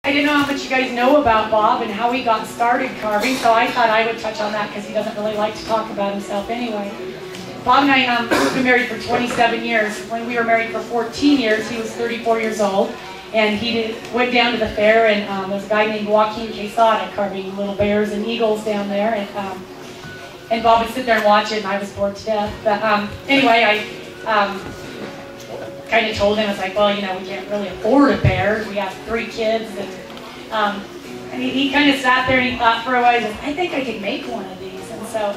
I didn't know how much you guys know about Bob and how he got started carving, so I thought I would touch on that because he doesn't really like to talk about himself anyway. Bob and I have been married for 27 years. When we were married for 14 years, he was 34 years old, and he went down to the fair, and there was a guy named Joaquin Quesada carving little bears and eagles down there, and Bob would sit there and watch it, and I was bored to death. But anyway, I kind of told him, I was like, well, you know, we can't really afford a bear. We have 3 kids, and he kind of sat there and he thought for a while. He said, I think I could make one of these. And so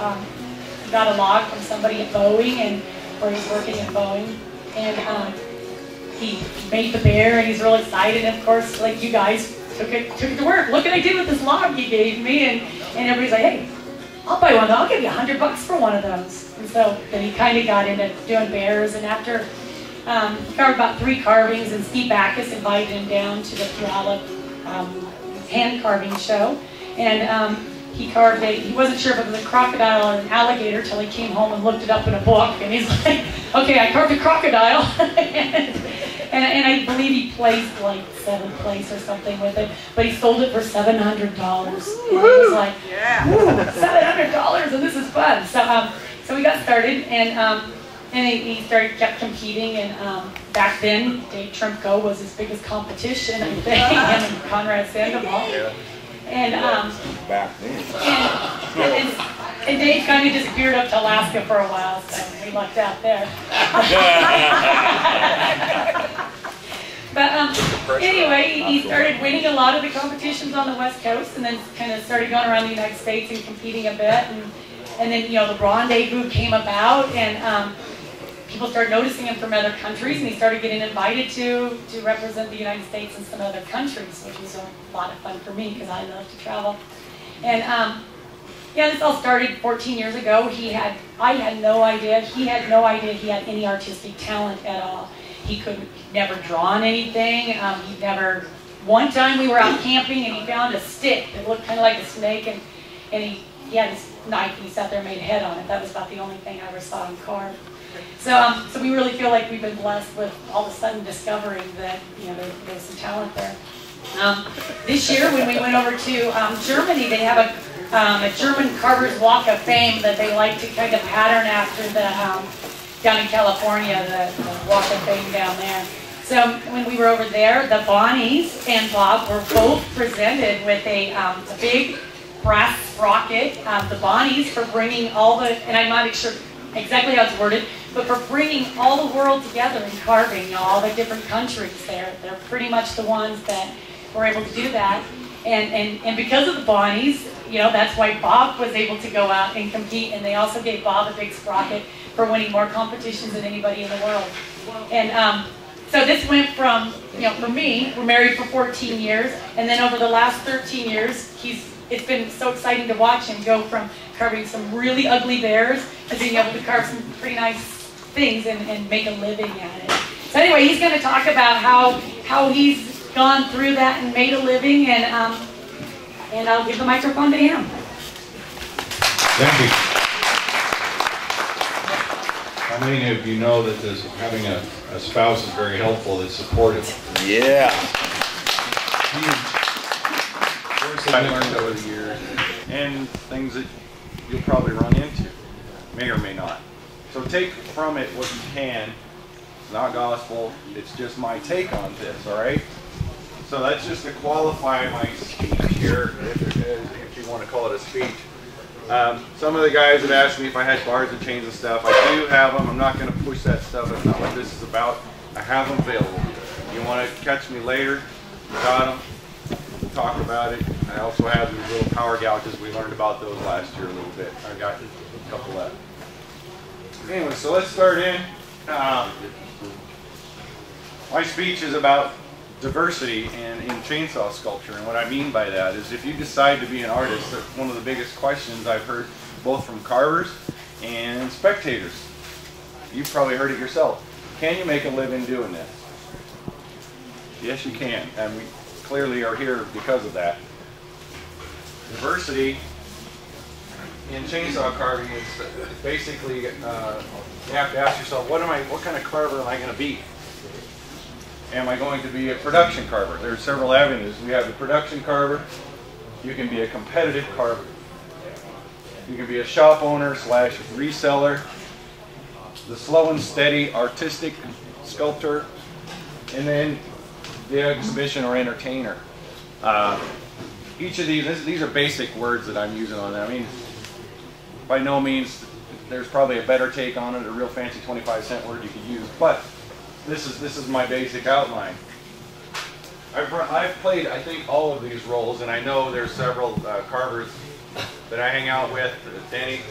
he got a log from somebody at Boeing, and where he's working at Boeing, and he made the bear, and he's real excited. And of course, like you guys, took it to work. Look what I did with this log you gave me, and everybody's like, hey, I'll buy one. I'll give you $100 for one of those. And so then he kind of got into doing bears, and after he carved about 3 carvings, and Steve Backus invited him down to the Puyallup hand carving show, and he carved he wasn't sure if it was a crocodile or an alligator till he came home and looked it up in a book, and he's like, okay, I carved a crocodile. and I believe he placed like 7th place or something with it, but he sold it for $700. And he was like, yeah, $700, and this is fun. So we got started, and he kept competing, and back then, Dave Trimko was his biggest competition, I think, him and Conrad Sandoval. Yeah. And back then. And Dave kind of disappeared up to Alaska for a while, so we lucked out there. But anyway, he started winning a lot of the competitions on the West Coast, and then kind of started going around the United States and competing a bit, and then, you know, the Rendezvous came about, and people started noticing him from other countries, and he started getting invited to represent the United States in some other countries, which was a lot of fun for me because I love to travel. And yeah, this all started 14 years ago. I had no idea. He had no idea he had any artistic talent at all. He'd never drawn anything. One time we were out camping, and he found a stick that looked kind of like a snake, and he had his knife, and he sat there and made a head on it. That was about the only thing I ever saw him carve. So we really feel like we've been blessed with all of a sudden discovering that, you know, there's some talent there. This year, when we went over to Germany, they have a German Carvers Walk of Fame that they like to kind of pattern after down in California, the Walk of Fame down there. So when we were over there, the Bonnies and Bob were both presented with a big brass sprocket. The Bonnies for bringing all the, and I'm not sure exactly how it's worded, but for bringing all the world together in carving, you know, all the different countries. They're pretty much the ones that were able to do that. And because of the Bonnies, you know, that's why Bob was able to go out and compete, and they also gave Bob a big sprocket for winning more competitions than anybody in the world. And so this went from, you know, for me, we're married for 14 years, and then over the last 13 years, it's been so exciting to watch him go from carving some really ugly bears to being able to carve some pretty nice things and make a living at it. So anyway, he's going to talk about how he's gone through that and made a living, and I'll give the microphone to him. Thank you. How many of you know that having a spouse is very helpful, it's supportive? Yeah. I learned over the years, and things that you'll probably run into, may or may not. So take from it what you can. It's not gospel, it's just my take on this, all right? So that's just to qualify my speech here, if you want to call it a speech. Some of the guys have asked me if I had bars and chains and stuff. I do have them. I'm not going to push that stuff. That's not what this is about. I have them available. You want to catch me later? Got them. We'll talk about it. I also have these little power gouges. We learned about those last year a little bit. I got a couple left. Anyway, so let's start in. My speech is about diversity in chainsaw sculpture, and what I mean by that is if you decide to be an artist, that's one of the biggest questions I've heard both from carvers and spectators. You've probably heard it yourself. Can you make a living doing this? Yes, you can, and we clearly are here because of that. Diversity in chainsaw carving is basically you have to ask yourself, what kind of carver am I going to be? am I going to be a production carver? There are several avenues. We have the production carver. You can be a competitive carver. You can be a shop owner / reseller, the slow and steady artistic sculptor, and then the exhibition or entertainer. Each of these are basic words that I'm using on that. I mean, by no means there's probably a better take on it, a real fancy 25-cent word you could use, but this is my basic outline. I've played, I think, all of these roles, and I know there's several carvers that I hang out with, Denny,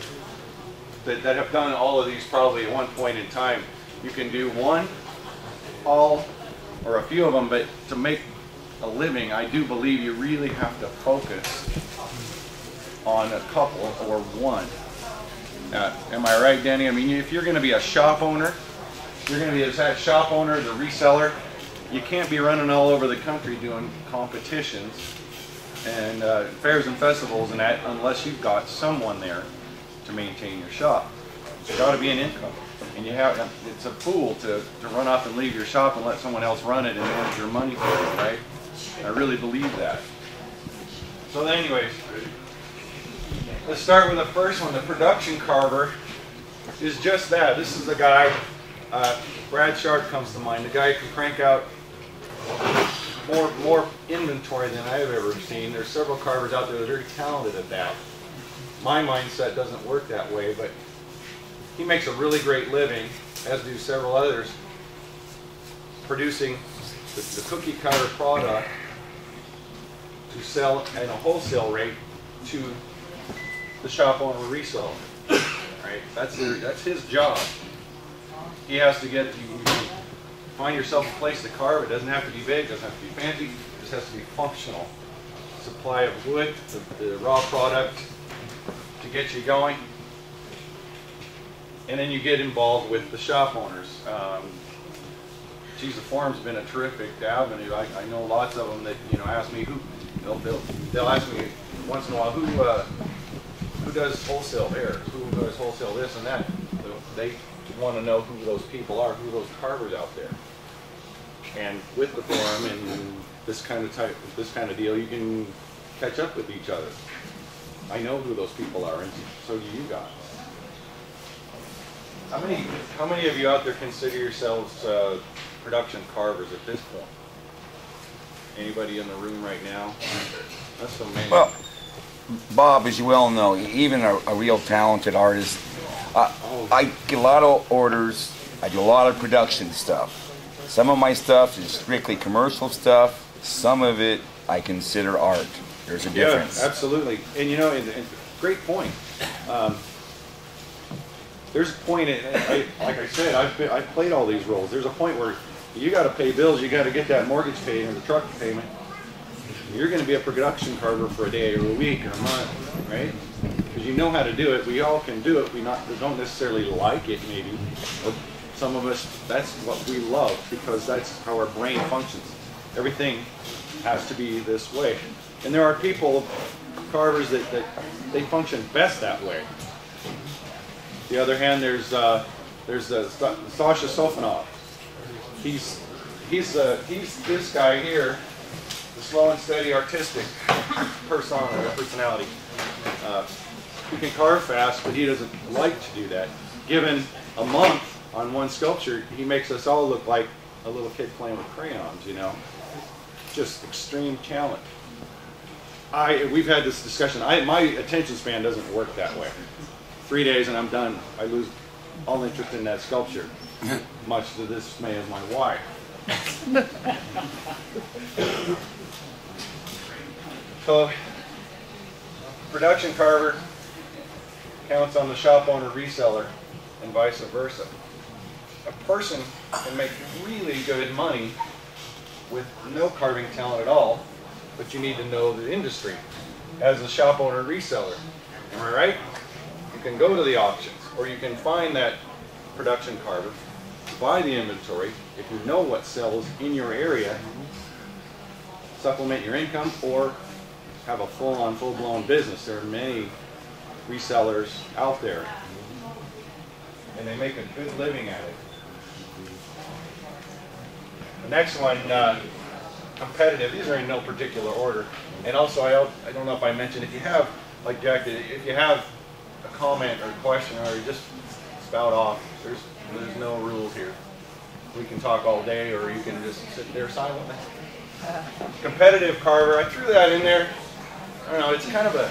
that have done all of these probably at one point in time. You can do one, all, or a few of them, but to make a living, I do believe you really have to focus on a couple or one. Am I right, Denny? I mean, if you're going to be a shop owner, you're going to be a shop owner, the reseller, you can't be running all over the country doing competitions and fairs and festivals and that unless you've got someone there to maintain your shop. There's got to be an income. And it's a fool to run off and leave your shop and let someone else run it and manage your money for you, right? I really believe that. So anyways, let's start with the first one. The production carver is just that. This is the guy, Brad Sharp comes to mind. The guy who can crank out more inventory than I've ever seen. There's several carvers out there that are very talented at that. My mindset doesn't work that way, but he makes a really great living, as do several others, producing the cookie cutter product to sell at a wholesale rate to the shop owner reseller. Right? That's his job. He has to get, you find yourself a place to carve. It doesn't have to be big, it doesn't have to be fancy, it just has to be functional. Supply of wood, the raw product to get you going. And then you get involved with the shop owners. Geez, the forum's been a terrific avenue. I know lots of them that ask me they'll ask me once in a while who does wholesale hair, who does wholesale this and that. They want to know who those people are, who those carvers out there. And with the forum and this kind of deal, you can catch up with each other. I know who those people are, and so do you guys. How many of you out there consider yourselves production carvers at this point? Anybody in the room right now? That's so many. Well, Bob, as you well know, even a real talented artist, I get a lot of orders. I do a lot of production stuff. Some of my stuff is strictly commercial stuff. Some of it I consider art. There's a difference. Yeah, absolutely. And and great point. There's a point, like I said, I've played all these roles. There's a point where you got to pay bills, you got to get that mortgage paid or the truck payment. You're going to be a production carver for a day or a week or a month, right? Because you know how to do it. We all can do it. We don't necessarily like it, maybe. But some of us, that's what we love because that's how our brain functions. Everything has to be this way. And there are people, carvers, that they function best that way. The other hand, there's Sasha Sofanov. He's this guy here, the slow and steady artistic personality. He can carve fast, but he doesn't like to do that. Given a month on one sculpture, he makes us all look like a little kid playing with crayons. Just extreme talent. We've had this discussion. My attention span doesn't work that way. 3 days and I'm done. I lose all interest in that sculpture, much to the dismay of my wife. So, production carver counts on the shop owner reseller and vice versa. A person can make really good money with no carving talent at all, but you need to know the industry as a shop owner reseller. Am I right? You can go to the auctions, or you can find that production carver, buy the inventory, if you know what sells in your area, supplement your income, or have a full-on, full-blown business. There are many resellers out there, and they make a good living at it. next one, competitive. These are in no particular order. And also, I don't know if I mentioned, if you have, like Jack did, if you have a comment or a question, or you just spout off, there's no rule here. We can talk all day, or you can just sit there silently. Competitive carver, I threw that in there. I don't know, it's kind of a,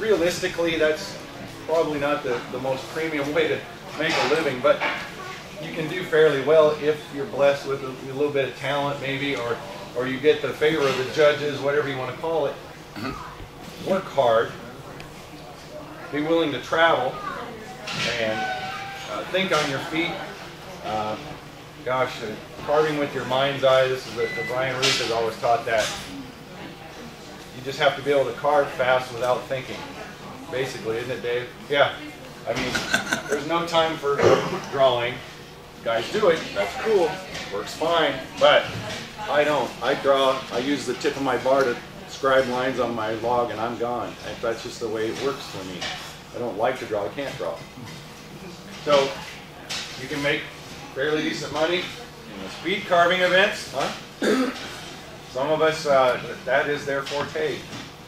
realistically, that's probably not the most premium way to make a living, but you can do fairly well if you're blessed with a little bit of talent maybe, or you get the favor of the judges, whatever you want to call it. Work hard, be willing to travel, and think on your feet. Carving with your mind's eye, this is the Brian Ruth has always taught that. You just have to be able to carve fast without thinking, basically, isn't it, Dave? Yeah. I mean, there's no time for drawing. Guys do it, that's cool, works fine, but I don't. I draw, I use the tip of my bar to scribe lines on my log and I'm gone. And that's just the way it works for me. I don't like to draw, I can't draw. So, you can make fairly decent money in the speed carving events, huh? Some of us, that is their forte.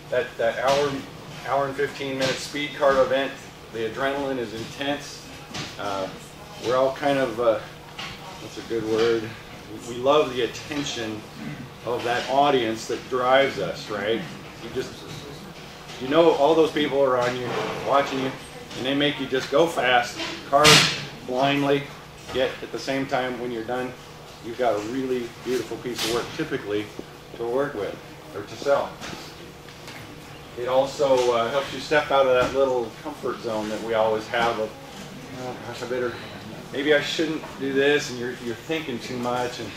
That hour and 15-minute speed carve event, the adrenaline is intense. We're all kind of, what's a good word? We love the attention of that audience that drives us, right? You know all those people are on you, watching you, and they make you just go fast, carve blindly, yet at the same time when you're done, you've got a really beautiful piece of work, typically, to work with or to sell. It also helps you step out of that little comfort zone that we always have of, oh gosh, maybe I shouldn't do this, and you're thinking too much, and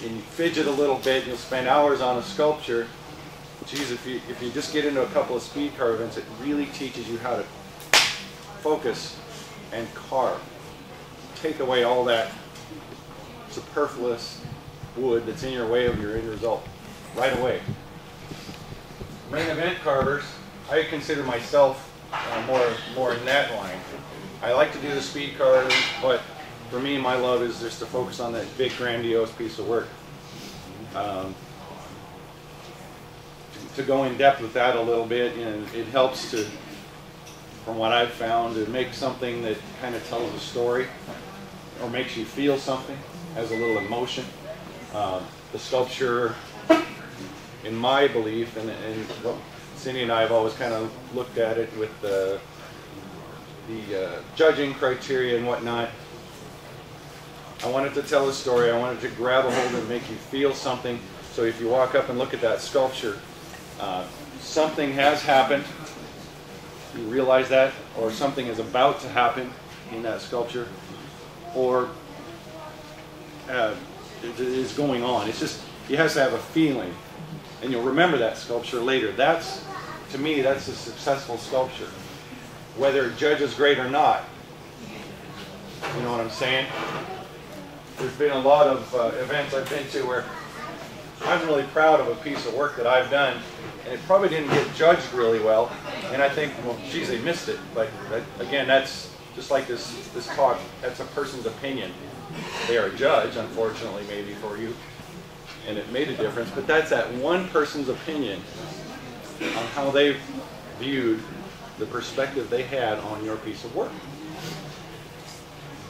you fidget a little bit, you'll spend hours on a sculpture. Geez, if you just get into a couple of speed carve events, it really teaches you how to focus and carve. Take away all that superfluous wood that's in your way of your end result right away. Main event carvers, I consider myself more in that line. I like to do the speed carving, but for me, my love is just to focus on that big, grandiose piece of work. To go in depth with that a little bit, and it helps to, from what I've found, to make something that kind of tells a story or makes you feel something, has a little emotion. The sculpture, in my belief, and what Cindy and I have always kind of looked at it with the judging criteria and whatnot. I wanted to tell a story. I wanted to grab a hold and make you feel something. So if you walk up and look at that sculpture, something has happened. You realize that, or something is about to happen in that sculpture, or it is going on. It's just, it has to have a feeling, and you'll remember that sculpture later. That's, to me, that's a successful sculpture, whether it judges great or not. You know what I'm saying? There's been a lot of events I've been to where I'm really proud of a piece of work that I've done, and it probably didn't get judged really well, and I think, well, geez, they missed it. But again, that's just like this talk, that's a person's opinion. They are a judge, unfortunately, maybe for you, and it made a difference, but that's that one person's opinion on how they viewed the perspective they had on your piece of work.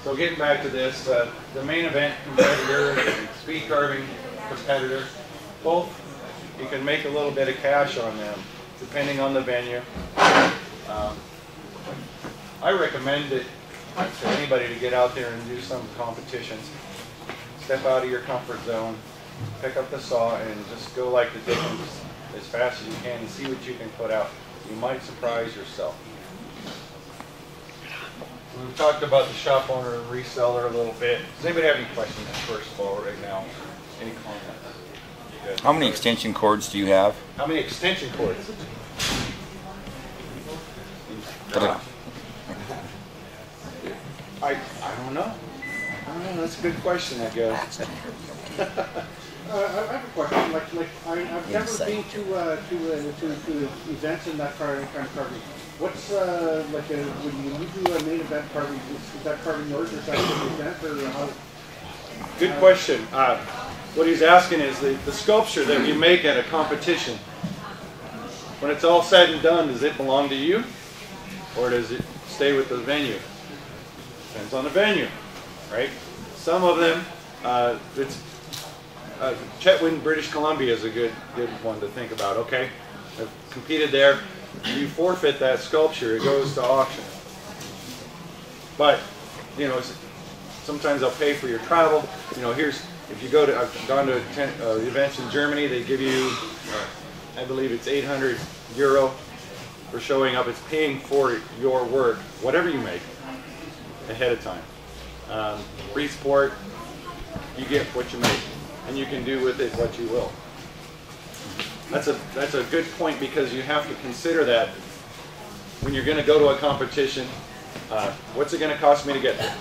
So getting back to this, the main event competitor, speed carving competitor, both, you can make a little bit of cash on them, depending on the venue. I recommend it to anybody to get out there and do some competitions. Step out of your comfort zone, pick up the saw, and just go like the Dickens as fast as you can and see what you can put out. You might surprise yourself. We've talked about the shop owner and reseller a little bit. Does anybody have any questions first of all right now? Any comments? How many extension cords do you have? How many extension cords? I don't know. That's a good question, I guess. I have a question. Like I've never been to events in that kind of carving. What's like when you do a main event carving? Is that carving yours or is that an event or how? Good question. What he's asking is the sculpture that you make at a competition. When it's all said and done, does it belong to you, or does it stay with the venue? Depends on the venue, right? Some of them, Chetwynd, British Columbia is a good one to think about. Okay, I've competed there. You forfeit that sculpture; it goes to auction. But sometimes they'll pay for your travel. If you go to, I've gone to events in Germany. They give you, I believe it's €800 for showing up. It's paying for your work, whatever you make, ahead of time. Free sport, you get what you make, and you can do with it what you will. That's a good point, because you have to consider that when you're going to go to a competition. What's it going to cost me to get there?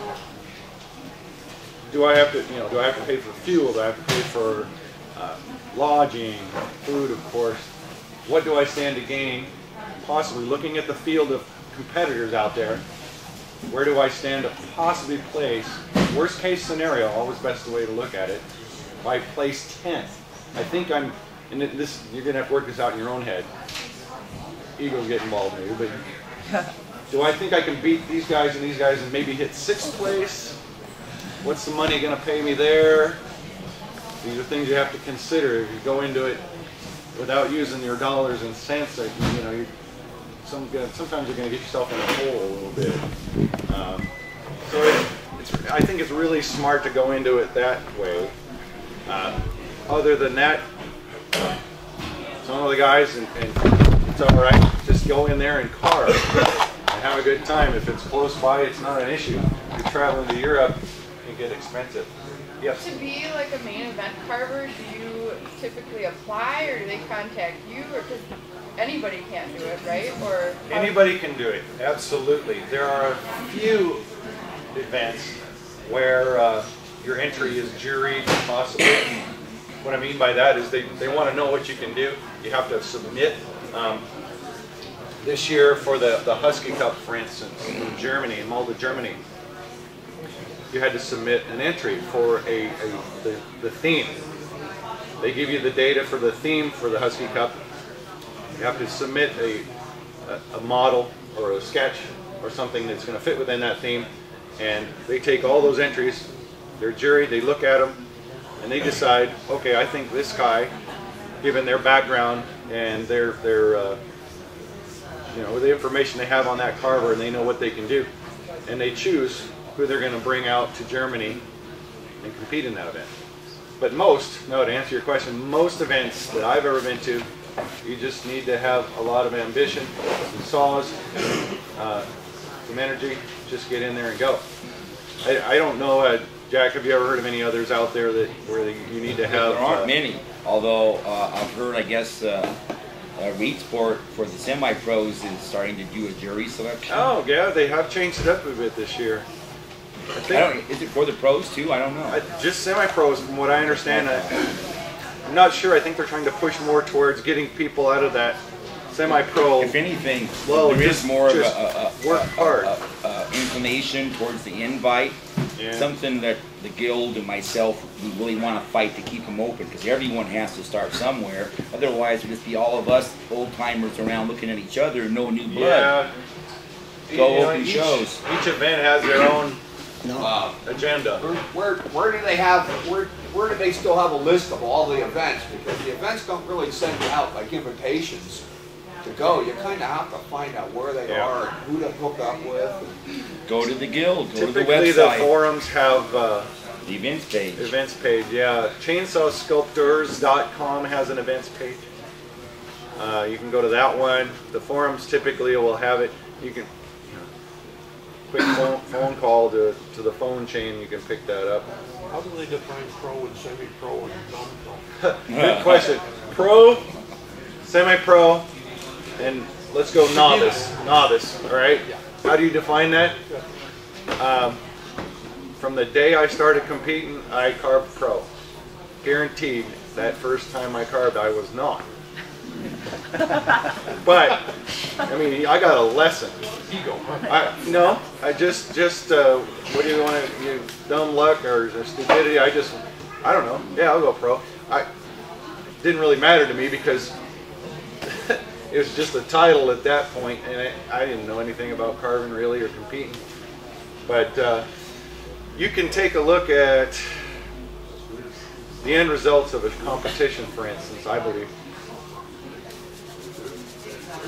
Do I have to pay for fuel? Do I have to pay for lodging, food, of course? What do I stand to gain? Possibly looking at the field of competitors out there, where do I stand to possibly place? Worst case scenario, always best way to look at it. If I place 10th, I think I'm. And this, you're going to have to work this out in your own head. Egos get involved maybe, but do I think I can beat these guys and maybe hit 6th place? What's the money going to pay me there? These are things you have to consider if you go into it without using your dollars and cents. Sometimes you're going to get yourself in a hole a little bit. I think it's really smart to go into it that way. Other than that, some of the guys, and it's all right, just go in there and carve and have a good time. If it's close by, it's not an issue. If you're traveling to Europe, it get expensive. Yes? To be like a main event carver, do you typically apply, or do they contact you, or because anybody can't do it, right? Or anybody can do it, absolutely. There are a few events where your entry is juried, possibly. What I mean by that is they want to know what you can do. You have to submit. This year for the Husky Cup, for instance, in Germany, in Malta, Germany, you had to submit an entry for the theme. They give you the data for the theme for the Husky Cup. You have to submit a model or a sketch or something that's going to fit within that theme, and they take all those entries. They're juried. They look at them. And they decide, okay, I think this guy, given their background and their the information they have on that carver, and they know what they can do, and they choose who they're going to bring out to Germany and compete in that event. But to answer your question, most events that I've ever been to, you just need to have a lot of ambition, some saws, some energy. Just get in there and go. I don't know. Jack, have you ever heard of any others out there where you need to have? There aren't many, although I've heard, I guess, Reed Sport for the semi-pros is starting to do a jury selection. Oh, yeah, they have changed it up a bit this year. Is it for the pros too? I don't know. Just semi-pros, from what I understand. I'm not sure. I think they're trying to push more towards getting people out of that semi-pro. If anything, there is more of a work hard inclination towards the invite. Yeah. Something that the guild and myself, we really want to fight to keep them open, because everyone has to start somewhere. Otherwise, it'll just be all of us old timers around looking at each other, no new blood. Yeah. Open shows. Each event has their own agenda. Where do they have? Where do they still have a list of all the events? Because the events don't really send you out like invitations to go. You kind of have to find out where they are and who to hook up with. Go to the guild. Go Typically, to the website. The forums have the events page. Events page, yeah. ChainsawSculptors.com has an events page. You can go to that one. The forums typically will have it. You can quick phone call to the phone chain. You can pick that up. How do they define pro and semi-pro and non-pro? Good question. Pro, semi-pro, and let's go novice. Novice, all right? How do you define that? From the day I started competing, I carved pro. Guaranteed that first time I carved, I was not. But I mean, I got a lesson. Ego. No, I just what do you want to, you dumb luck or stupidity? I don't know. Yeah, I'll go pro. Didn't really matter to me because it was just a title at that point, and I didn't know anything about carving really or competing. But you can take a look at the end results of a competition, for instance, I believe.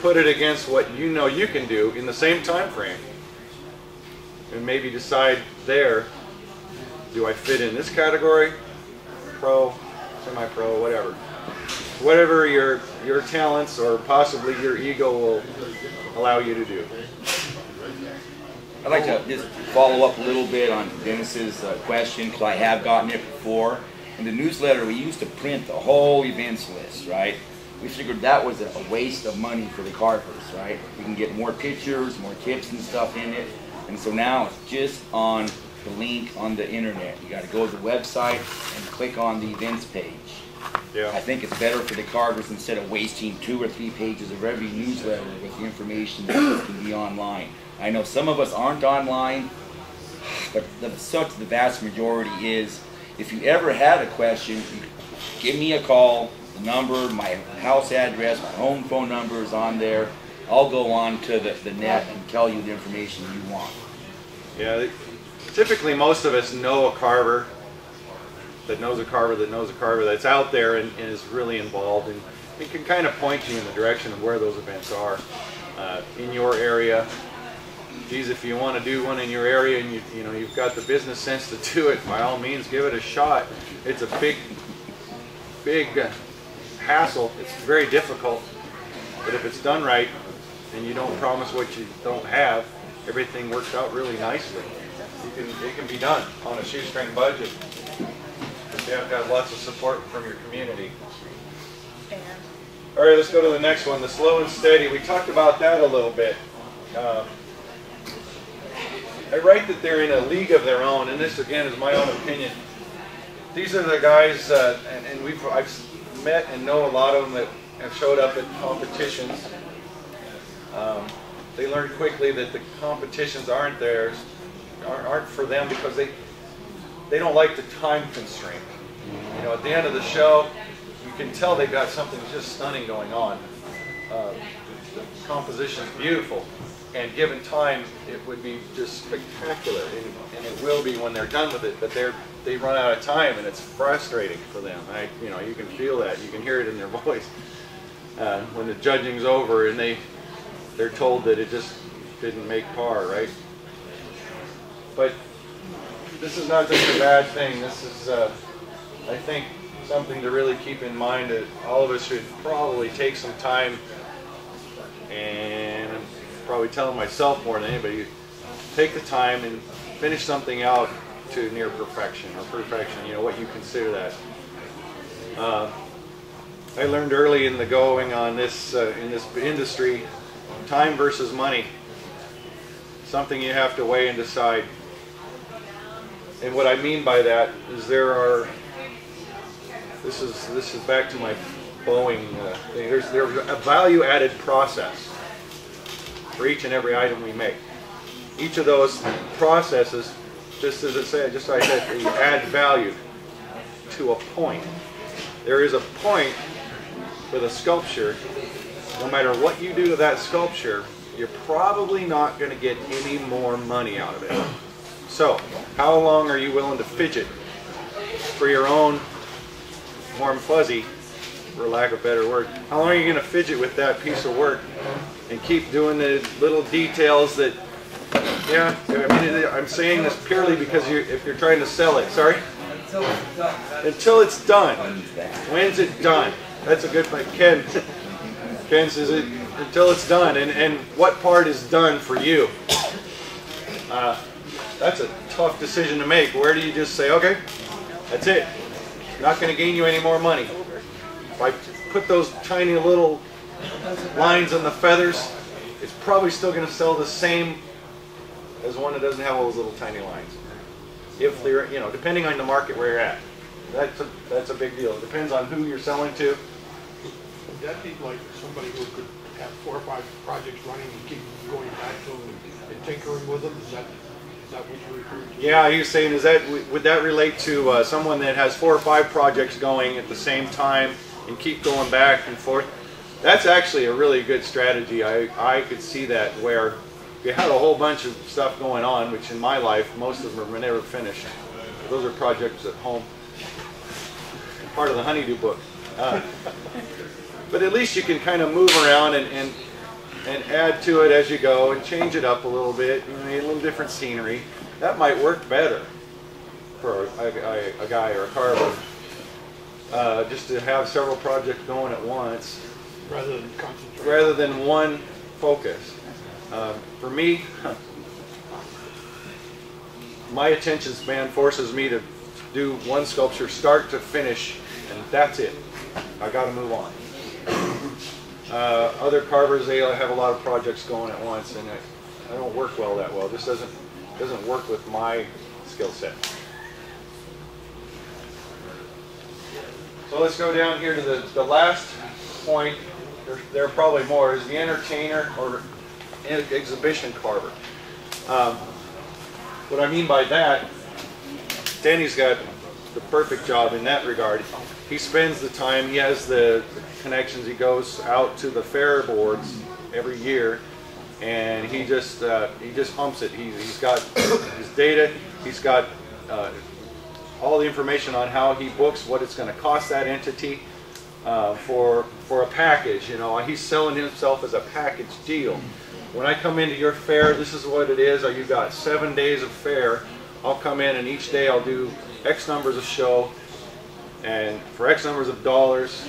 Put it against what you know you can do in the same time frame, and maybe decide there, do I fit in this category, pro, semi-pro, whatever your talents or possibly your ego will allow you to do. I'd like to just follow up a little bit on Dennis's question, because I have gotten it before. In the newsletter, we used to print the whole events list, right? We figured that was a waste of money for the carvers, right? We can get more pictures, more tips and stuff in it. And so now it's just on the link on the internet. You got to go to the website and click on the events page. Yeah. I think it's better for the carvers instead of wasting 2 or 3 pages of every newsletter with the information that can be online. I know some of us aren't online, but the vast majority is. If you ever had a question, give me a call. The number, my house address, my home phone number is on there. I'll go on to the net and tell you the information you want. Yeah, typically most of us know a carver that knows a carver that knows a carver that's out there and is really involved, and it can kind of point you in the direction of where those events are in your area. Geez, if you want to do one in your area and you've got the business sense to do it, by all means give it a shot. It's a big hassle. It's very difficult, but if it's done right and you don't promise what you don't have, everything works out really nicely. It can be done on a shoestring budget. You have to have lots of support from your community. All right, let's go to the next one, the slow and steady. We talked about that a little bit. I write that they're in a league of their own, and this again is my own opinion. These are the guys, and I've met and know a lot of them that have showed up at competitions. They learn quickly that the competitions aren't for them because they don't like the time constraint. At the end of the show, you can tell they've got something just stunning going on. The composition is beautiful, and given time, it would be just spectacular, and it will be when they're done with it. But they run out of time, and it's frustrating for them. You can feel that. You can hear it in their voice when the judging's over, and they're told that it just didn't make par, right? But this is not just a bad thing. This is, I think, something to really keep in mind, that all of us should probably take some time, and I'm probably telling myself more than anybody, take the time and finish something out to near perfection, or perfection, what you consider that. I learned early in the going on this, in this industry, time versus money. Something you have to weigh and decide. And what I mean by that is this is back to my Boeing thing. There's a value-added process for each and every item we make. Each of those processes, just as I said, they add value to a point. There is a point with a sculpture. No matter what you do to that sculpture, you're probably not going to get any more money out of it. So, how long are you willing to fidget for your own warm fuzzy, for lack of a better word? How long are you going to fidget with that piece of work and keep doing the little details that, yeah, I mean, I'm saying this purely because if you're trying to sell it, sorry? Until it's done. Until it's done. When's it done? That's a good point. Ken says it until it's done. And what part is done for you? That's a tough decision to make. Where do you just say, okay, that's it. Not going to gain you any more money. If I put those tiny little lines on the feathers, it's probably still going to sell the same as one that doesn't have all those little tiny lines. If they're, depending on the market where you're at. That's a big deal. It depends on who you're selling to. Would that be like somebody who could have 4 or 5 projects running and keep going back to them and tinkering with them? Is that what you're referring to? Yeah, he was saying, would that relate to someone that has 4 or 5 projects going at the same time and keep going back and forth? That's actually a really good strategy. I could see that, where you had a whole bunch of stuff going on, which in my life, most of them are never finished. Those are projects at home. Part of the honeydew book. But at least you can kind of move around and add to it as you go and change it up a little bit, you know, a little different scenery. That might work better for a guy or a carver, just to have several projects going at once Rather than concentrate. rather than one focus. For me, my attention span forces me to do one sculpture start to finish, and that's it. I got to move on. Other carvers, they have a lot of projects going at once, and I don't work well that well. This doesn't work with my skill set. So let's go down here to the last point. There are probably more. Is the entertainer or exhibition carver. What I mean by that, Danny's got the perfect job in that regard. He spends the time, he has the connections, he goes out to the fair boards every year, and he just humps it. He's got his data, he's got all the information on how he books, what it's going to cost that entity for a package. You know, he's selling himself as a package deal. When I come into your fair, this is what it is. You've got 7 days of fair. I'll come in, and each day I'll do X numbers of show, and for X numbers of dollars,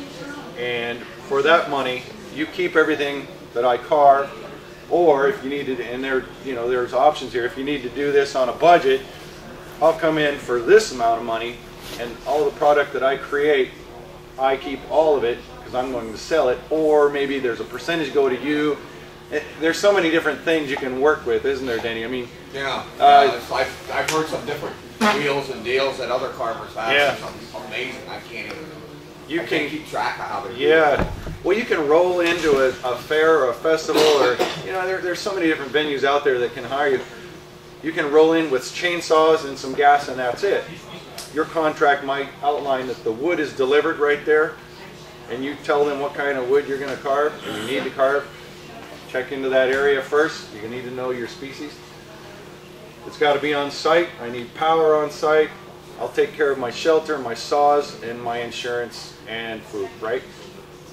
and for that money, you keep everything that I carve. Or if you needed, and there's options here. If you need to do this on a budget, I'll come in for this amount of money, and all the product that I create, I keep all of it because I'm going to sell it. Or maybe there's a percentage go to you. There's so many different things you can work with, isn't there, Danny? I mean, yeah. I've heard some different wheels and deals that other carvers have. Yeah. It's amazing. I can't keep track of how they do it. Yeah. Well, you can roll into a fair or a festival, or there's so many different venues out there that can hire you. You can roll in with chainsaws and some gas, and that's it. Your contract might outline that the wood is delivered right there, and you tell them what kind of wood you're going to carve, and you need to carve. Check into that area first. You need to know your species. It's got to be on site. I need power on site. I'll take care of my shelter, my saws, and my insurance and food, right?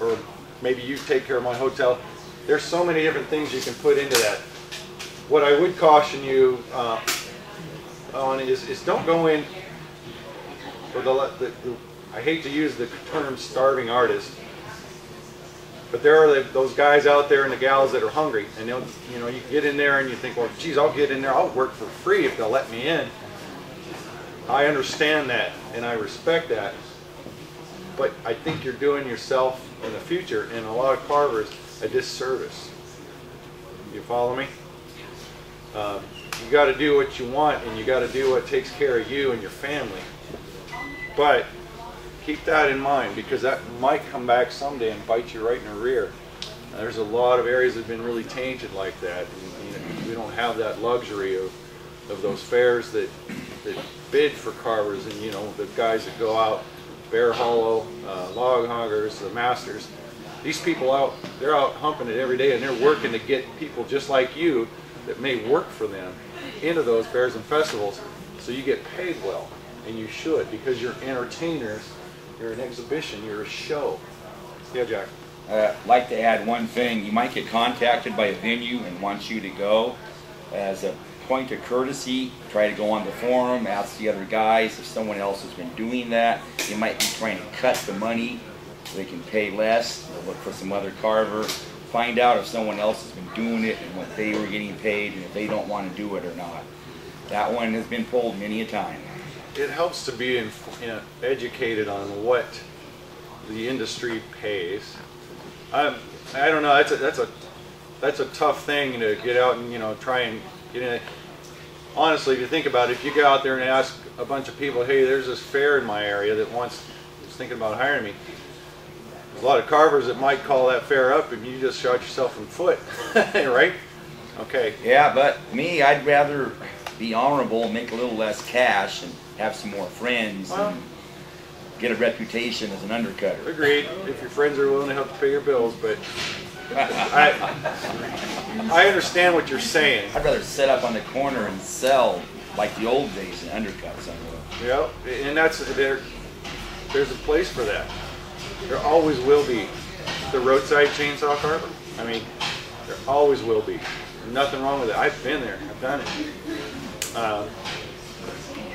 Or maybe you take care of my hotel. There's so many different things you can put into that. What I would caution you on is don't go in for I hate to use the term starving artist, but there are those guys out there and the gals that are hungry, and you get in there and you think, well, geez, I'll get in there, I'll work for free if they'll let me in. I understand that and I respect that, but I think you're doing yourself in the future and a lot of carvers a disservice. You follow me? You got to do what you want, and you got to do what takes care of you and your family. But keep that in mind, because that might come back someday and bite you right in the rear. There's a lot of areas that have been really tainted like that. And, we don't have that luxury of those fairs that bid for carvers, and the guys that go out, Bear Hollow, log hoggers, the masters. These people they're out humping it every day, and they're working to get people just like you that may work for them into those fairs and festivals, so you get paid well, and you should, because you're entertainers, you're an exhibition, you're a show. Yeah, Jack. I'd like to add one thing. You might get contacted by a venue and wants you to go. As a point of courtesy, try to go on the forum, ask the other guys if someone else has been doing that. They might be trying to cut the money so they can pay less, or look for some other carver. Find out if someone else has been doing it and what they were getting paid, and if they don't want to do it or not. That one has been pulled many a time. It helps to be educated on what the industry pays. I don't know. That's a tough thing to get out and try and get in. Honestly, if you think about it, if you go out there and ask a bunch of people, hey, there's this fair in my area that is thinking about hiring me. a lot of carvers that might call that fair up, and you just shot yourself in the foot, right? Okay. Yeah, but me, I'd rather be honorable, make a little less cash, and have some more friends, and get a reputation as an undercutter. Agreed. If your friends are willing to help you pay your bills, but I understand what you're saying. I'd rather sit up on the corner and sell like the old days and undercut somewhere. Yeah, and there's a place for that. There always will be. The roadside chainsaw carver. I mean, there always will be. Nothing wrong with it. I've been there. I've done it.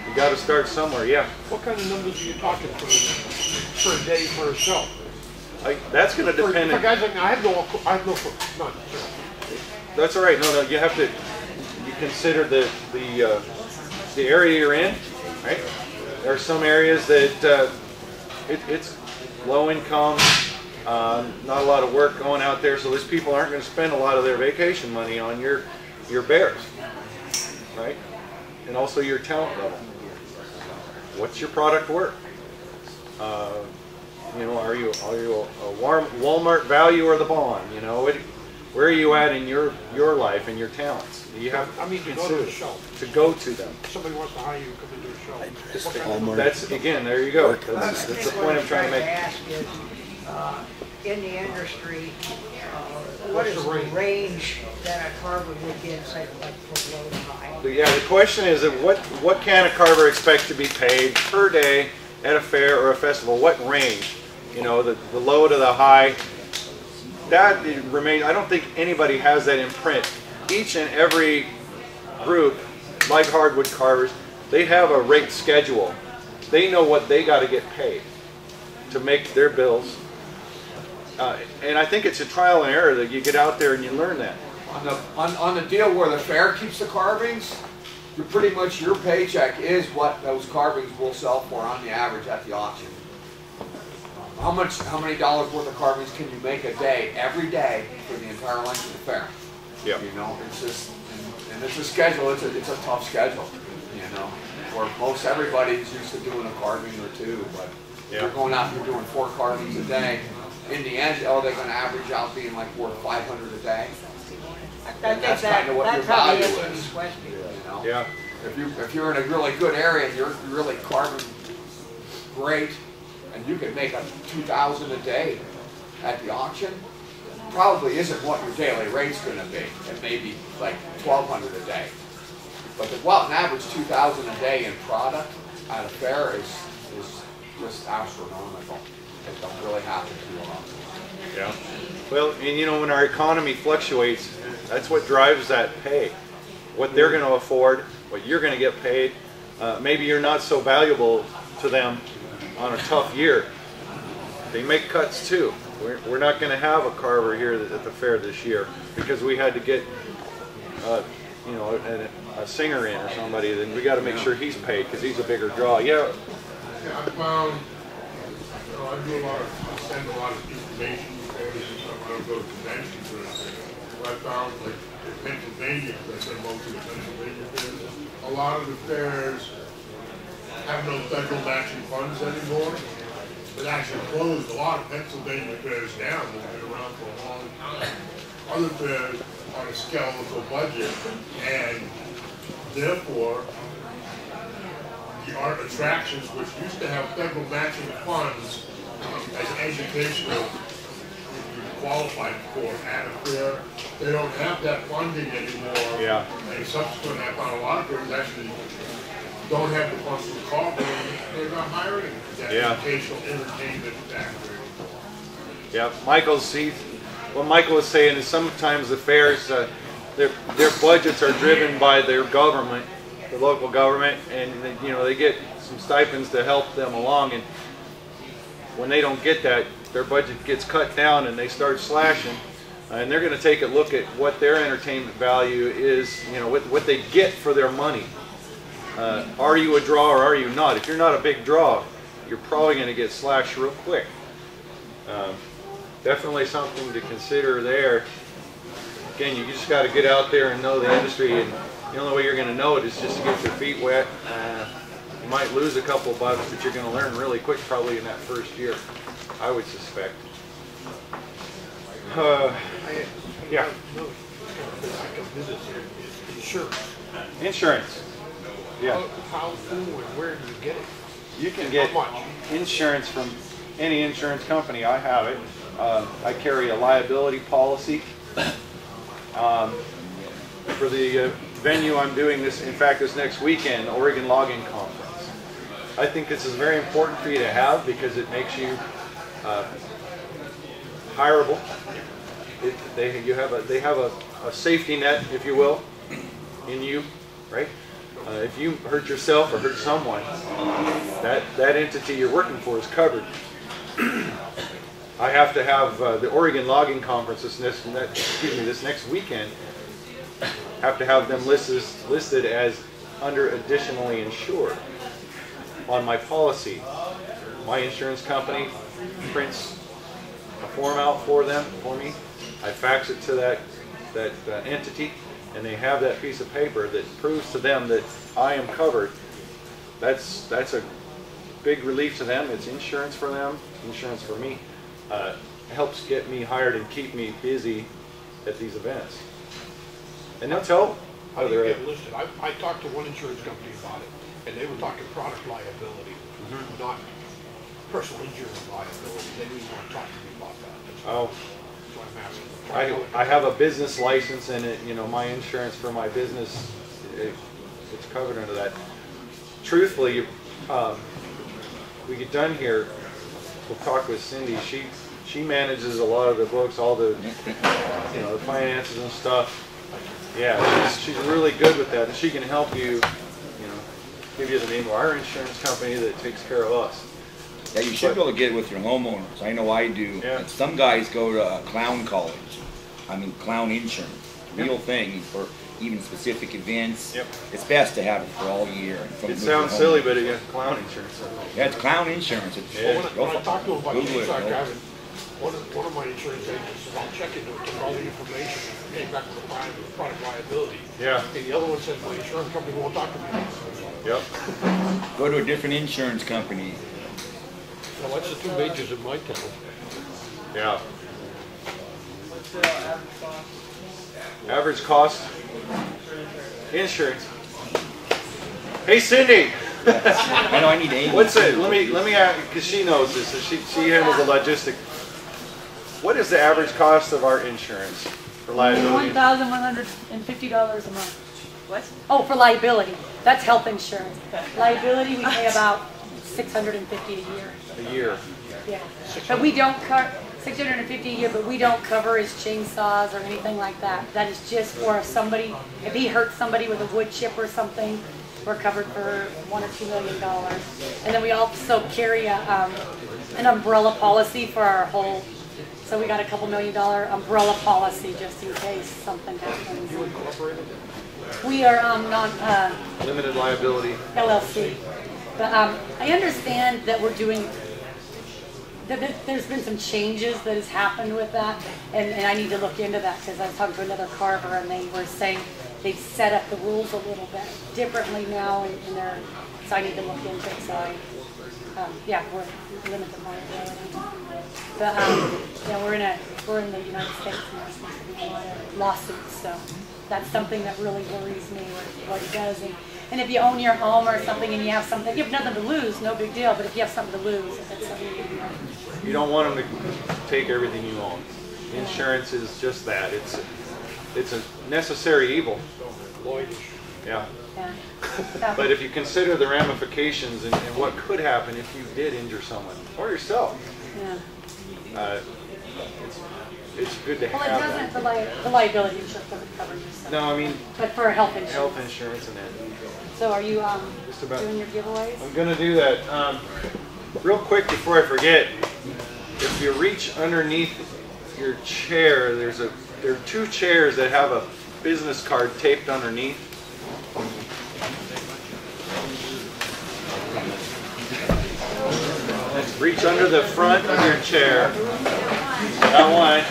You got to start somewhere. Yeah. What kind of numbers are you talking for a day for a show? That's going to depend. For guys like me, I have no, none. That's all right. No, you have to. You consider the area you're in, right? There are some areas that it's low income, not a lot of work going out there, so those people aren't going to spend a lot of their vacation money on your bears, right? And also your talent level. What's your product worth? You know, are you a Walmart value or the bond? You know, where are you at in your life and your talents? You have to go to a show. To go to them. Somebody wants to hire you to come into a show. That's again, there you go. That's the point I'm trying to make. Ask is, in the industry, what is the range that a carver would get, say, like from low to high? Yeah, the question is that what can a carver expect to be paid per day at a fair or a festival? What range? You know, the low to the high. That remains. I don't think anybody has that in print. Each and every group, like hardwood carvers, they have a rate schedule. They know what they got to get paid to make their bills. And I think it's a trial and error that you get out there and you learn that. On the deal where the fair keeps the carvings, you're pretty much your paycheck is what those carvings will sell for on the average at the auction. How many dollars worth of carvings can you make a day, every day, for the entire length of the fair? Yeah. You know, it's just, and it's a schedule. It's a tough schedule. You know, where most everybody's used to doing a carving or two, but if you're going out and you're doing 4 carvings a day, in the end, they're going to average out being like worth $500 a day. And that's kind of what your value is. You know? Yeah. If you're in a really good area and you're really carving great, and you can make up $2,000 a day at the auction, probably isn't what your daily rate's going to be. It may be like $1,200 a day. But to go out and average $2,000 a day in product at a fair is just astronomical. It don't really happen too often. Yeah. Well, and you know, when our economy fluctuates, that's what drives that pay. What they're going to afford, what you're going to get paid. Maybe you're not so valuable to them on a tough year. They make cuts too. We're not going to have a carver here at the fair this year because we had to get you know, a singer in or somebody. Then we got to make sure he's paid because he's a bigger draw. Yeah. Yeah, I found, you know, I send a lot of information when I go to conventions or anything. What I found, like in Pennsylvania, because I said mostly the Pennsylvania fairs, a lot of the fairs have no federal matching funds anymore. It actually closed a lot of Pennsylvania fairs down that have been around for a long time. Other fairs on a skeletal budget, and therefore the art attractions, which used to have federal matching funds as educational, qualified for at a fair, they don't have that funding anymore. Yeah. And subsequently, I found a lot of fairs actually don't have the funds to call for, they're not hiring that educational entertainment factor. Yeah, what Michael was saying is sometimes the fairs, their budgets are driven by their government, the local government, and you know, they get some stipends to help them along, and when they don't get that, their budget gets cut down and they start slashing, and they're going to take a look at what their entertainment value is, you know, what they get for their money. Are you a draw or are you not? If you're not a big draw, you're probably going to get slashed real quick. Definitely something to consider there. Again, you just got to get out there and know the industry, and the only way you're going to know it is just to get your feet wet. You might lose a couple bucks, but you're going to learn really quick probably in that first year, I would suspect. Yeah. Insurance. Insurance. Yeah. How, who, and where do you get it? You can get How much? insurance from any insurance company. I have it. I carry a liability policy. For the venue I'm doing this, in fact, this next weekend, Oregon Logging Conference. I think this is very important for you to have because it makes you hireable. They have a safety net, if you will, in you, right? If you hurt yourself or hurt someone, that entity you're working for is covered. I have to have the Oregon Logging Conference this next weekend. Have to have them listed as under additionally insured on my policy. My insurance company prints a form out for me. I fax it to that entity, and they have that piece of paper that proves to them that I am covered. That's a big relief to them. It's insurance for them, insurance for me. Helps get me hired and keep me busy at these events. And they'll tell. How do you get listed? I talked to one insurance company about it, and they were talking product liability, not personal injury liability. They didn't want to talk to me about that. That's what I'm asking. I have a business license, and my insurance for my business, it's covered under that. Truthfully, we get done here, we'll talk with Cindy. She manages a lot of the books, all the the finances and stuff. Yeah, she's really good with that, and she can help you. Give you the name of our insurance company that takes care of us. Yeah, you should be able to get it with your homeowners. I know I do. Yeah. And some guys go to clown college. Clown insurance. Real thing for even specific events. Yep. It's best to have it for all year. It sounds silly, but it's clown insurance. Yeah, it's clown insurance. When I talked to him about the Google it, inside go. driving, one of my insurance agents said, I'll check into it, took all the information, and came back with a product liability. Yeah. And the other one said, my insurance company won't talk to me. Yep. Go to a different insurance company. Well, that's the two majors in my town. Yeah. Average cost insurance. Hey Cindy. I know I need Amy. What's it? Let me ask, because she knows this. So she handles the logistic. What is the average cost of our insurance for liability? $1,150 a month. What? Oh, for liability. That's health insurance. Liability we pay about $650 a year. A year. Yeah. But we don't cover $650 a year, but we don't cover his chainsaws or anything like that. That is just for if he hurts somebody with a wood chip or something, we're covered for $1 or $2 million. And then we also carry an umbrella policy for our whole. So we got a couple $1 million umbrella policy just in case something happens. You incorporated? We are Limited liability. LLC. But I understand that we're doing. There's been some changes that has happened with that, and I need to look into that because I was talking to another Carver, and they were saying they've set up the rules a little bit differently now, so I need to look into it. So we're limited liability. But we're in the United States, and there's supposed to be a lot of lawsuits. So that's something that really worries me, what he does. And if you own your home or something and you have something, you have nothing to lose, no big deal. But if you have something to lose, if it's something you don't want them to take everything you own. Insurance is just that. It's a necessary evil. Yeah. But if you consider the ramifications and what could happen if you did injure someone or yourself, it's good to have that. Well, it doesn't. The liability insurance doesn't cover yourself. No, I mean. But for health insurance. Health insurance and that. So are you doing your giveaways? I'm gonna do that. Real quick before I forget, if you reach underneath your chair, there are two chairs that have a business card taped underneath. Let's reach under the front of your chair. That one.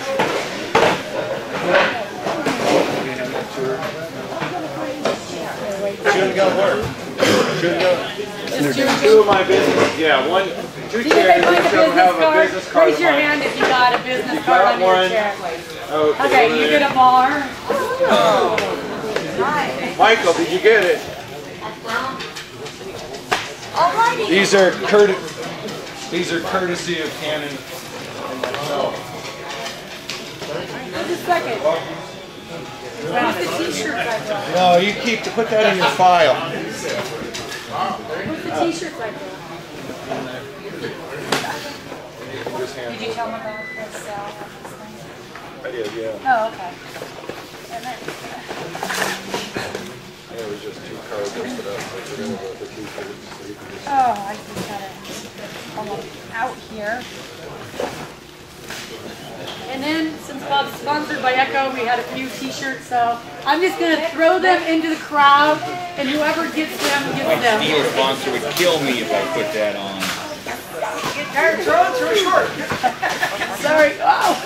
Shouldn't go work. Shouldn't go. just two of my business, yeah, two Did chairs, they find a each of them business have a card? business card Raise of your mine. hand if you got a business card got on your one. chair. Okay, Okay, over you there. get a bar. Michael, did you get it? Alrighty. These are courtesy of Canon and myself. Just a second. Where's the t-shirts I brought? No, you put that in your file. Where's the t-shirts I brought? Did you tell them about the sale of this thing? I did, yeah. Oh, okay. And then, It was just 2 cards I put up. I put in the t-shirts. So you can just... oh, I just got it almost out here. And then, since Bob's sponsored by Echo, we had a few t-shirts, so I'm just going to throw them into the crowd, and whoever gets them, My gets them. steel sponsor would kill me if I put that on. Sorry. Oh.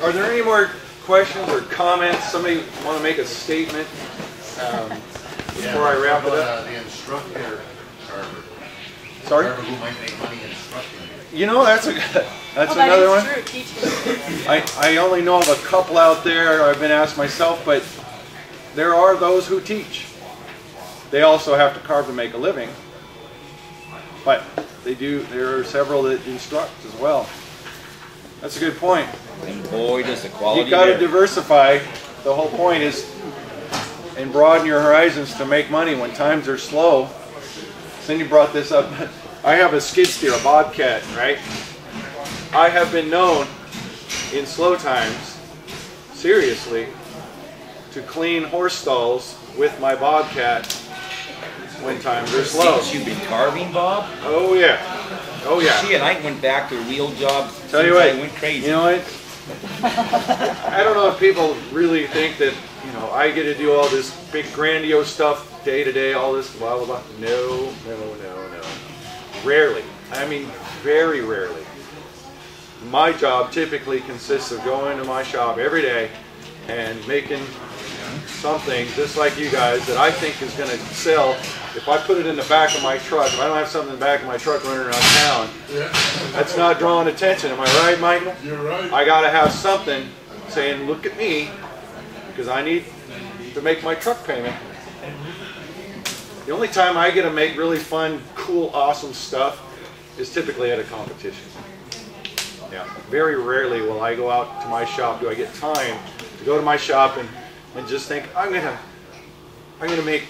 Are there any more questions or comments? Somebody want to make a statement before I wrap it up? The instructor, Carver. Sorry? Carver who might make money instructing. You know, that's another one. True, teaching. I only know of a couple out there. I've been asked myself, but there are those who teach. They also have to carve to make a living, but they do. There are several that instruct as well. That's a good point. And boy, does the quality You got to vary. diversify. The whole point is, and broaden your horizons to make money when times are slow. Cindy brought this up. I have a skid steer, a Bobcat, right? I have been known in slow times, seriously, to clean horse stalls with my Bobcat when times are slow. Since you've been carving, Bob? Oh yeah. Oh yeah. See, and I went back to real jobs. Tell you since what, I went crazy. you know what? I don't know if people really think that, you know, I get to do all this big grandiose stuff day to day, all this blah blah blah. No. Rarely. I mean, very rarely. My job typically consists of going to my shop every day and making something just like you guys that I think is going to sell. If I put it in the back of my truck, if I don't have something in the back of my truck running around town, that's not drawing attention. Am I right, Michael? You're right. I got to have something saying, look at me, because I need to make my truck payment. The only time I get to make really fun, cool, awesome stuff is typically at a competition. Yeah, very rarely will I go out to my shop. Do I get time to go to my shop and just think I'm gonna make,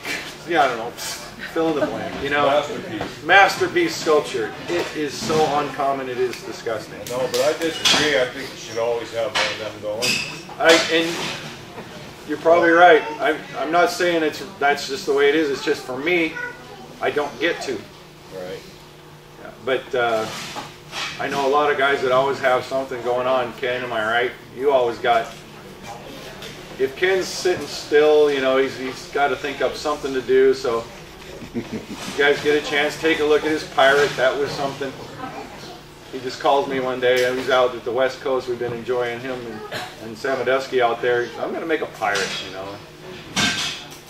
yeah, I don't know, fill in the blank, you know, masterpiece sculpture. It is so uncommon. It is disgusting. No, but I disagree. I think you should always have one of them going. And you're probably right. I'm not saying that's just the way it is. It's just for me, I don't get to. Right. Yeah, but I know a lot of guys that always have something going on. Ken, am I right? You always got. If Ken's sitting still, you know, he's got to think up something to do. So you guys get a chance, take a look at his pirate. That was something. He just called me one day, and he's out at the West Coast. We've been enjoying him and Samadusky out there. I'm going to make a pirate, you know.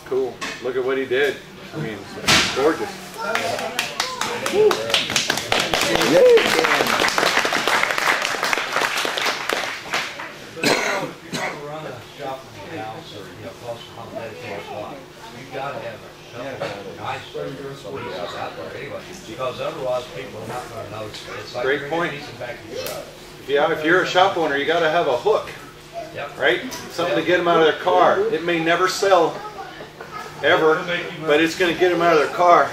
Cool. Look at what he did. I mean, it's gorgeous. Run a shop in the house or, you know, close to home dedicated spot. You gotta have a nice squeeze out there anyway, because otherwise people are not gonna know. It's like Great point. back to your truck. Yeah, if you're a shop owner, you got to have a hook, Yep. right? Something to get them out of their car. It may never sell, ever, but it's going to get them out of their car.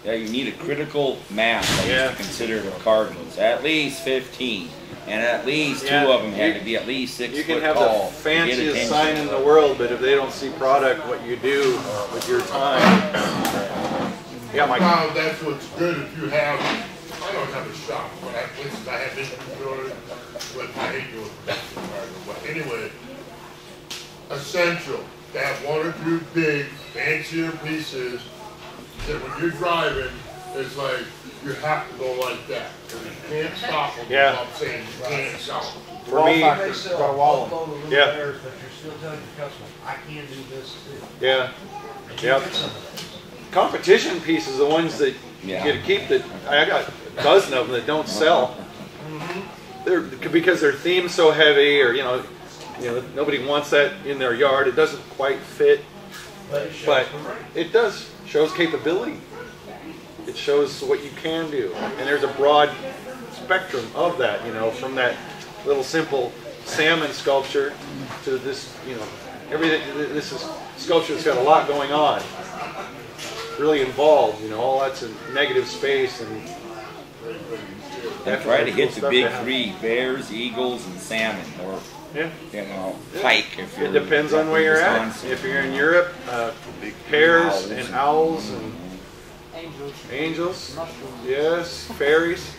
Yeah, you need a critical mass, I used to consider the carvings. At least 15. And at least 2 of them had to be at least 6 You foot can have tall. the fanciest sign in the world, but if they don't see product, what you do with your time. Yeah, Mike. Now, that's what's good if you have, I don't have a shop, but for instance, I have inventory, but I hate doing production part. But anyway, essential to have 1 or 2 big, fancier pieces that when you're driving, it's like, you have to go like that. And you can't stop them Yeah. without saying you can't sell them. For me, You may sell a boatload of little Yeah. bears, but you're still telling your customer, I can do this too. yeah, And you yeah. get some of those. Competition pieces, the ones that you get to keep. That I got a dozen of them that don't sell. They're because they're themed so heavy, or you know, nobody wants that in their yard. It doesn't quite fit, but it does shows capability. It shows what you can do, and there's a broad spectrum of that. You know, from that little simple salmon sculpture to this, everything. This is sculpture that's got a lot going on, really involved. All that's in negative space and. Try to hit the big three: bears, eagles, and salmon, or pike. If it depends on where you're at. If you're in Europe, hares and owls and angels, yes, fairies,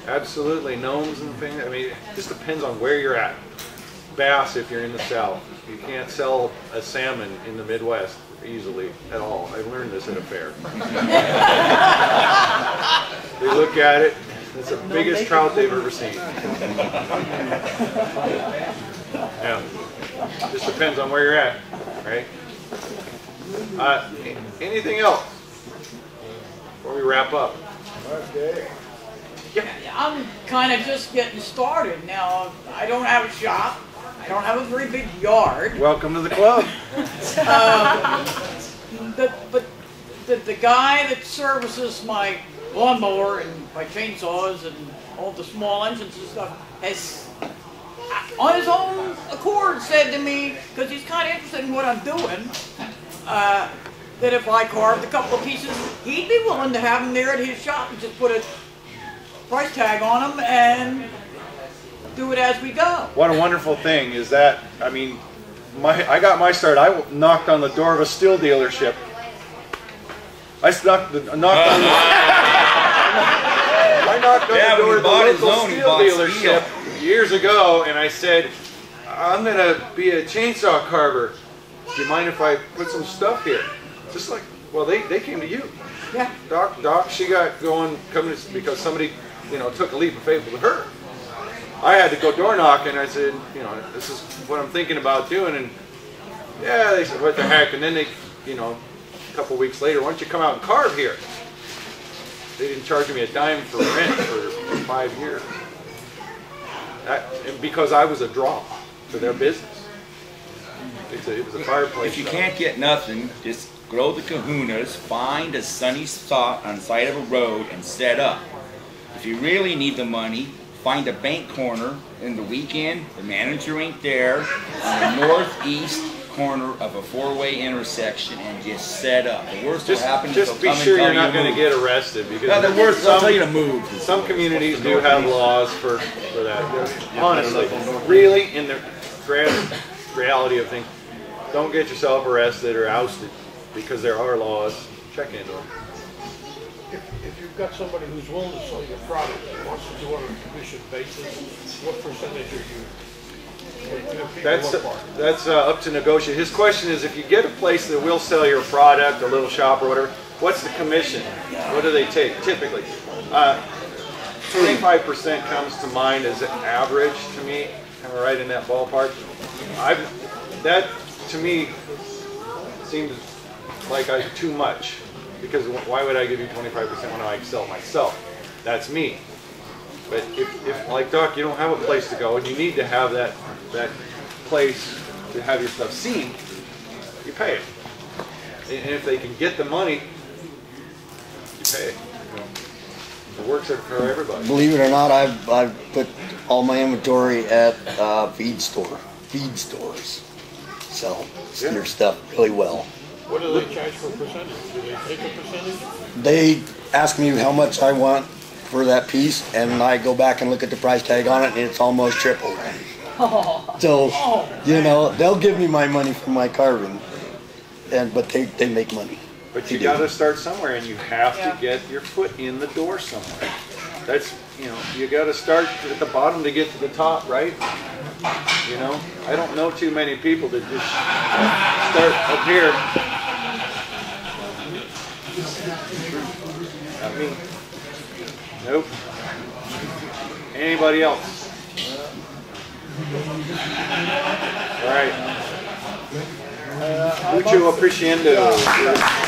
absolutely, gnomes and things. I mean, it just depends on where you're at. Bass, if you're in the South, you can't sell a salmon in the Midwest easily at all. I learned this at a fair. They look at it. It's the biggest trout they've ever seen. Yeah. Just depends on where you're at, right? Anything else before we wrap up? Okay. Yeah, I'm kind of just getting started now. I don't have a shop. I don't have a very big yard. Welcome to the club. But the guy that services my lawnmower and my chainsaws and all the small engines and stuff has, on his own accord, said to me, because he's kind of interested in what I'm doing, that if I carved a couple of pieces, he'd be willing to have them there at his shop and just put a price tag on them and do it as we go. What a wonderful thing is that. I mean, I got my start. I knocked on the door of a steel dealership. I knocked on the door of the local steel dealership years ago, and I said, I'm going to be a chainsaw carver. Do you mind if I put some stuff here? Just like, well, they came to you. Yeah. Doc, she got coming because somebody, took a leap of faith with her. I had to go door knocking. I said, this is what I'm thinking about doing, and yeah, they said, what the heck? And then they, a couple weeks later, why don't you come out and carve here? They didn't charge me a dime for rent for 5 years. And because I was a draw to their business. It was a fireplace. If you can't get nothing, just grow the kahunas, find a sunny spot on the side of a road, and set up. If you really need the money, find a bank corner in the weekend. The manager ain't there, on the northeast corner of a four-way intersection, and just set up. The worst will happen is just be sure you're not going to get arrested, because the worst, I'll tell you to move. Some communities do have laws for that. Honestly, really, in the reality of things, don't get yourself arrested or ousted, because there are laws. Check into them. If you've got somebody who's willing to sell your product and wants to do it on a commission basis, what percentage are you? That's up to negotiate. His question is, if you get a place that will sell your product, a little shop or whatever, what's the commission? What do they take typically? 25% comes to mind as an average to me, kind of right in that ballpark. That to me seems like too much, because why would I give you 25% when I sell myself? That's me. But if like Doc, you don't have a place to go and you need to have that place to have your stuff seen, you pay it. And if they can get the money, you pay it. It works for everybody. Believe it or not, I've put all my inventory at feed stores. Sell their stuff really well. What do they charge for a percentage? Do they take a percentage? They ask me how much I want for that piece, and I go back and look at the price tag on it, and it's almost triple. So, they'll give me my money for my carving, but they make money. But you got to start somewhere, and you have to get your foot in the door somewhere. That's, you got to start at the bottom to get to the top, right? I don't know too many people that just start up here. Me. Nope. Anybody else? All right. Mucho appreciando.